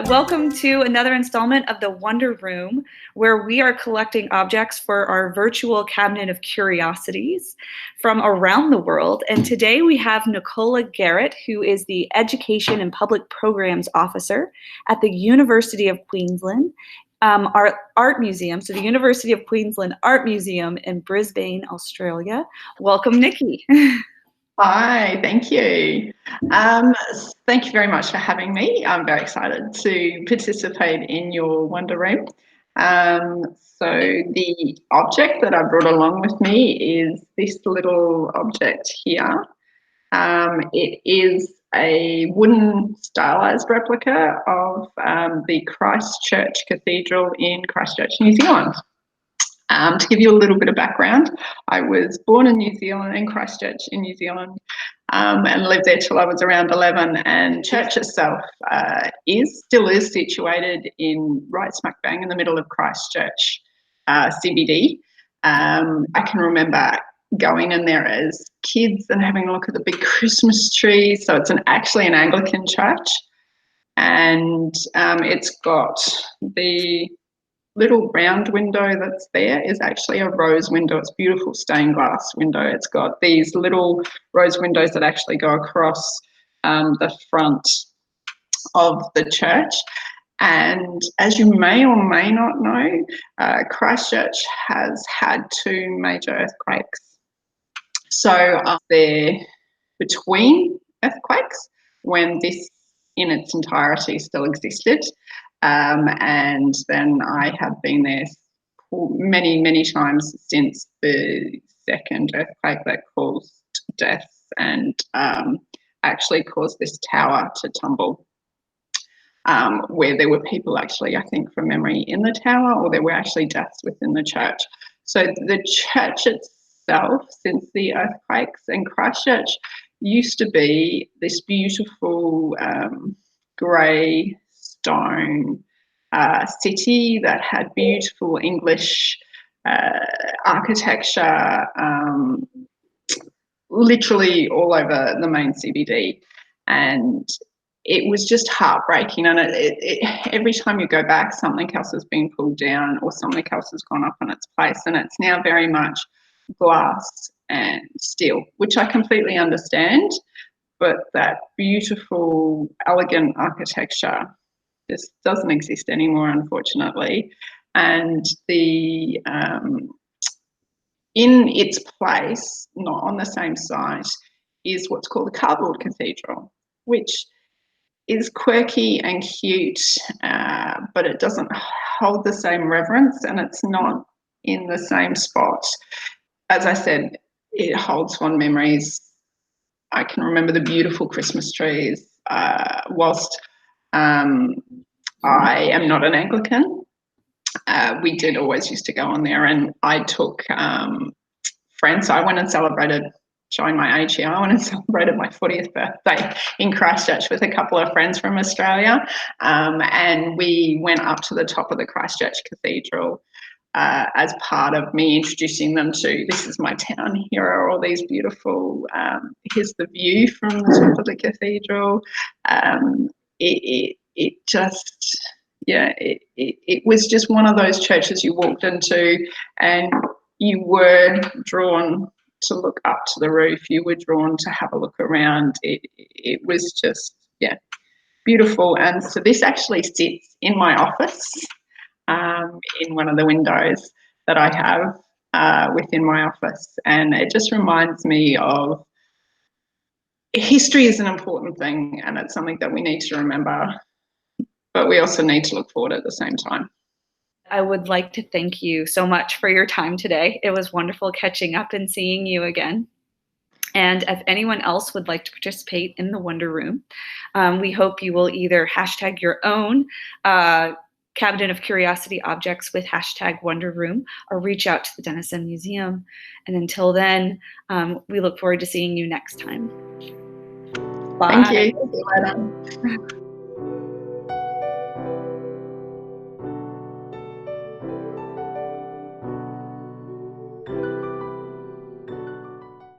Welcome to another installment of the Wonder Room, where we are collecting objects for our virtual cabinet of curiosities from around the world. And today we have Nicola Garret, who is the Education and Public Programs Officer at the University of Queensland, our art museum, so the University of Queensland Art Museum in Brisbane, Australia. Welcome, Nikki. Hi, thank you. Thank you very much for having me. I'm very excited to participate in your Wonder Room. So the object that I brought along with me is this little object here. It is a wooden stylized replica of the Christchurch Cathedral in Christchurch, New Zealand. To give you a little bit of background, I was born in New Zealand, in Christchurch in New Zealand, and lived there till I was around 11. And church itself still is situated in right smack bang in the middle of Christchurch CBD. I can remember going in there as kids and having a look at the big Christmas tree. So it's actually an Anglican church, and it's got the little round window that's there is actually a rose window. It's beautiful stained glass window. It's got these little rose windows that actually go across the front of the church. And as you may or may not know, Christchurch has had 2 major earthquakes. So they're between earthquakes when this in its entirety still existed. And then I have been there many, many times since the second earthquake that caused deaths and actually caused this tower to tumble, where there were people actually, I think from memory, in the tower, or there were actually deaths within the church. So the church itself, since the earthquakes, and Christchurch used to be this beautiful grey stone city that had beautiful English architecture literally all over the main CBD, and it was just heartbreaking. And every time you go back, something else has been pulled down or something else has gone up in its place, and it's now very much glass and steel, which I completely understand, but that beautiful, elegant architecture just doesn't exist anymore, unfortunately. And the in its place, not on the same site, is what's called the Cardboard Cathedral, which is quirky and cute, but it doesn't hold the same reverence, and it's not in the same spot. As I said, it holds fond memories. I can remember the beautiful Christmas trees. Whilst I am not an Anglican, we did always used to go on there, and I took friends. I went and celebrated, showing my age here, I went and celebrated my 40th birthday in Christchurch with a couple of friends from Australia, and we went up to the top of the Christchurch Cathedral as part of me introducing them to, this is my town, here are all these beautiful, here's the view from the top of the cathedral. It just, yeah, it was just one of those churches you walked into and you were drawn to look up to the roof, you were drawn to have a look around. It was just, yeah, beautiful. And so this actually sits in my office, in one of the windows that I have within my office, and it just reminds me of history is an important thing, and it's something that we need to remember, but we also need to look forward at the same time. I would like to thank you so much for your time today. It was wonderful catching up and seeing you again. And if anyone else would like to participate in the Wonder Room, we hope you will either hashtag your own cabinet of curiosity objects with hashtag Wonder Room, or reach out to the Denison Museum. And until then, we look forward to seeing you next time. Bye. Thank you. See you later.